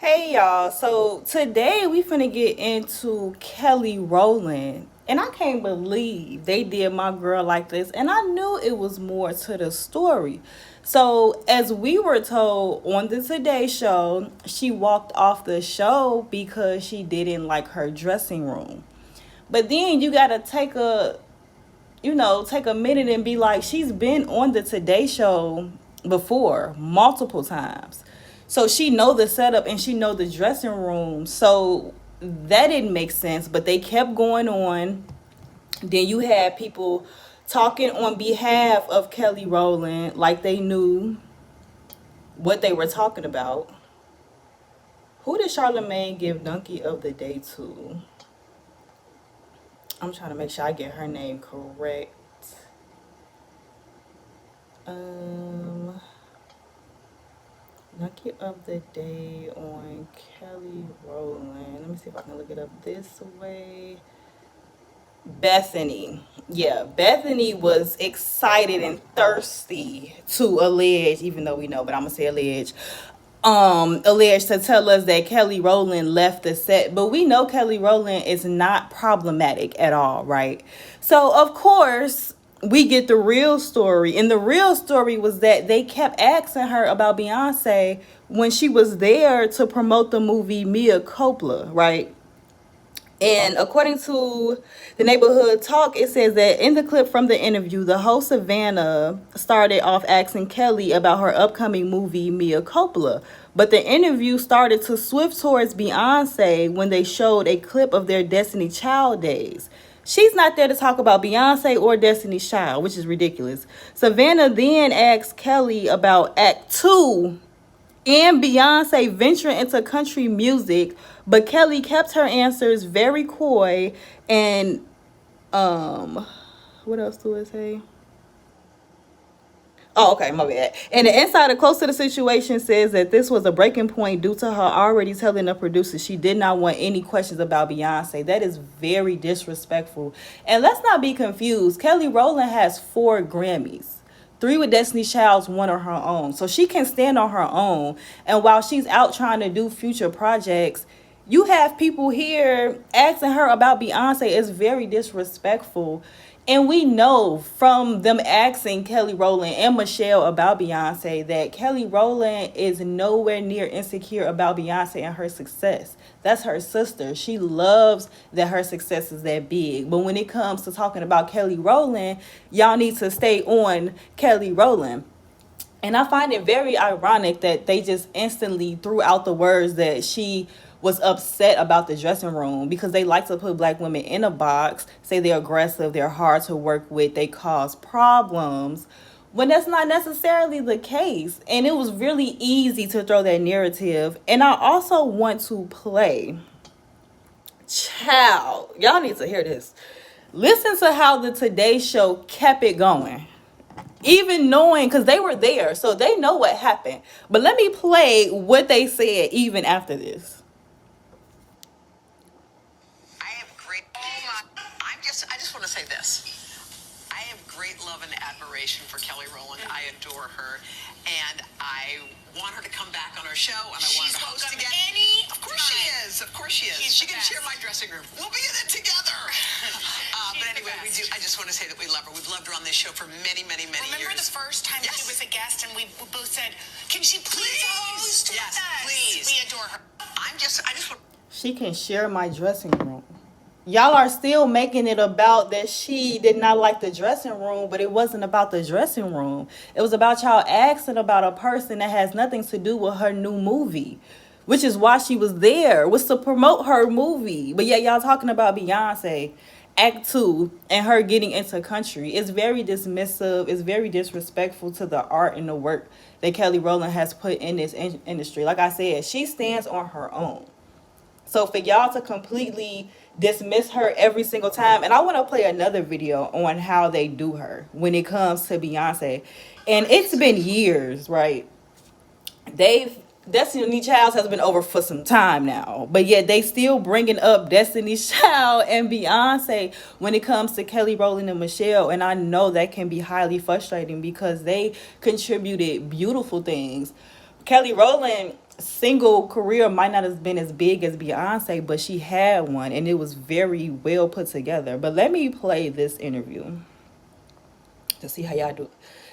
Hey y'all, so today we finna get into Kelly Rowland. And I can't believe they did my girl like this. And I knew it was more to the story. So, as we were told on the Today Show, she walked off the show because she didn't like her dressing room. But then you gotta take a minute and be like, she's been on the Today Show before multiple times. So she know the setup and she know the dressing room. So that didn't make sense, but they kept going on. Then you had people talking on behalf of Kelly Rowland like they knew what they were talking about. Who did Charlamagne give Donkey of the Day to? I'm trying to make sure I get her name correct. Um, Lucky of the Day on Kelly Rowland. Let me see if I can look it up this way. Bethany. Yeah, Bethany was excited and thirsty to allege, even though we know, but I'm gonna say allege. Alleged to tell us that Kelly Rowland left the set, but we know Kelly Rowland is not problematic at all, right? So of course we get the real story, and the real story was that they kept asking her about Beyonce when she was there to promote the movie Mia Coppola, right? And according to the neighborhood talk, it says that in the clip from the interview, the host Savannah started off asking Kelly about her upcoming movie Mia Coppola. But the interview started to swift towards Beyonce when they showed a clip of their Destiny Child days. She's not there to talk about Beyonce or Destiny's Child, which is ridiculous. Savannah then asked Kelly about Act 2 and Beyonce venturing into country music, but Kelly kept her answers very coy. And what else do it say? Oh, okay, my bad. And the insider close to the situation says that this was a breaking point due to her already telling the producer she did not want any questions about Beyonce. That is very disrespectful. And let's not be confused. Kelly Rowland has 4 Grammys. 3 with Destiny's Child's, 1 on her own. So she can stand on her own. And while she's out trying to do future projects, you have people here asking her about Beyonce. Is very disrespectful. And we know from them asking Kelly Rowland and Michelle about Beyonce that Kelly Rowland is nowhere near insecure about Beyonce and her success. That's her sister. She loves that her success is that big. But when it comes to talking about Kelly Rowland, y'all need to stay on Kelly Rowland. And I find it very ironic that they just instantly threw out the words that she was upset about the dressing room, because they like to put black women in a box, say they're aggressive, they're hard to work with, they cause problems, when that's not necessarily the case. And it was really easy to throw that narrative. And I also want to play, child, y'all need to hear this. Listen to how the Today Show kept it going, even knowing, because they were there, so they know what happened. But let me play what they said even after this. I have great. I just want to say this. I have great love and admiration for Kelly Rowland. I adore her, and I want her to come back on our show, and I want her to host again. Of course she is. Of course she is. She can share my dressing room. We'll be in it together. But anyway, we do. I just want to say that we love her. We've loved her on this show for many, many, many years. Remember the first time she was a guest, and we both said, "Can she please host with us?" Please. We adore her. I just want. She can share my dressing room. Y'all are still making it about that she did not like the dressing room, but it wasn't about the dressing room. It was about y'all asking about a person that has nothing to do with her new movie, which is why she was there, was to promote her movie. But yet y'all talking about Beyonce, Act 2, and her getting into country. It's very dismissive. It's very disrespectful to the art and the work that Kelly Rowland has put in this industry. Like I said, she stands on her own. So for y'all to completely dismiss her every single time, and I want to play another video on how they do her when it comes to Beyonce. And it's been years, right? Destiny Child has been over for some time now, but yet they still bringing up Destiny's Child and Beyonce when it comes to Kelly Rowland and Michelle. And I know that can be highly frustrating because they contributed beautiful things. Kelly Rowland single career might not have been as big as Beyonce, but she had one, and it was very well put together. But let me play this interview to see how y'all do.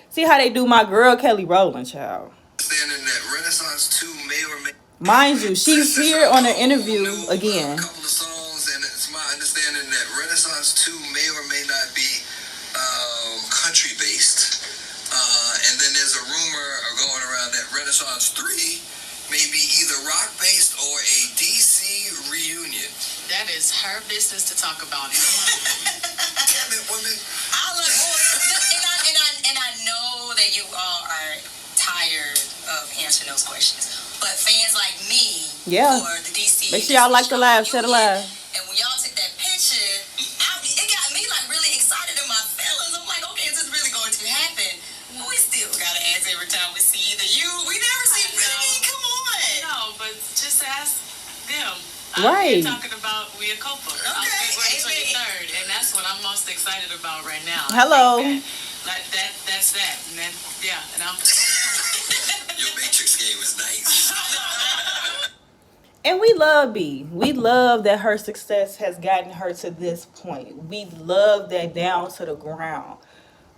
See how they do my girl Kelly Rowland, child. Understanding that Renaissance 2 may or may Mind you, she's here on an interview again. A couple of songs, and it's my understanding that Renaissance 2 may or may not be country based. And then there's a rumor going around that Renaissance 3 may be either rock based or a DC reunion. That is her business to talk about. Damn it, women. And I know that you all are tired of answering those questions. But fans like me Yeah. for the DC. Make sure y'all like the live, share the live. And when y'all took that picture, it got me like really excited in my feelings. I'm like, okay, is this really going to happen? But we still gotta ask every time we see either you. We never see Brittany. Come on. No, but just ask them. Right. I'm talking about we a couple. On February 23rd, and that's what I'm most excited about right now. Hello. That's that. And then, yeah, and I'm. Your Matrix game is nice. And we love B. We love that her success has gotten her to this point. We love that down to the ground.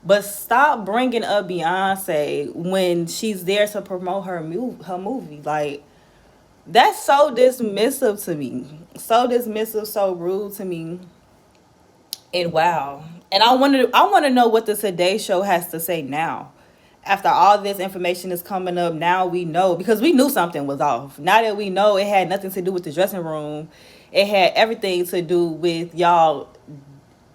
But stop bringing up Beyonce when she's there to promote her movie. Like, that's so dismissive to me. So dismissive, so rude to me. And wow. And I want to know what the Today Show has to say now. After all this information is coming up, now we know, because we knew something was off. Now that we know, it had nothing to do with the dressing room. It had everything to do with y'all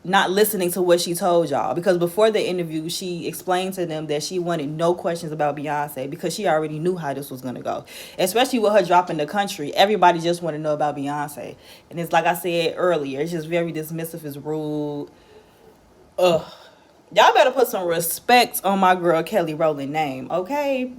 not listening to what she told y'all. Because before the interview, she explained to them that she wanted no questions about Beyonce because she already knew how this was going to go. Especially with her dropping the country. Everybody just want to know about Beyonce. And it's like I said earlier, it's just very dismissive, it's rude. Ugh. Y'all better put some respect on my girl Kelly Rowland name, okay?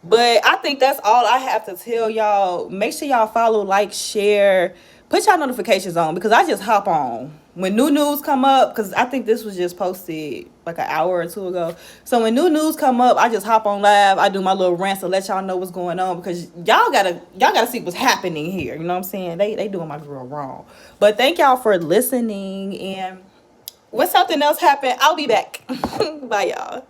But I think that's all I have to tell y'all. Make sure y'all follow, like, share. Put y'all notifications on, because I just hop on. When new news come up, because I think this was just posted like an hour or two ago. So when new news come up, I just hop on live. I do my little rants to let y'all know what's going on, because y'all gotta see what's happening here. You know what I'm saying? They doing my girl wrong. But thank y'all for listening, and when something else happen, I'll be back. Bye, y'all.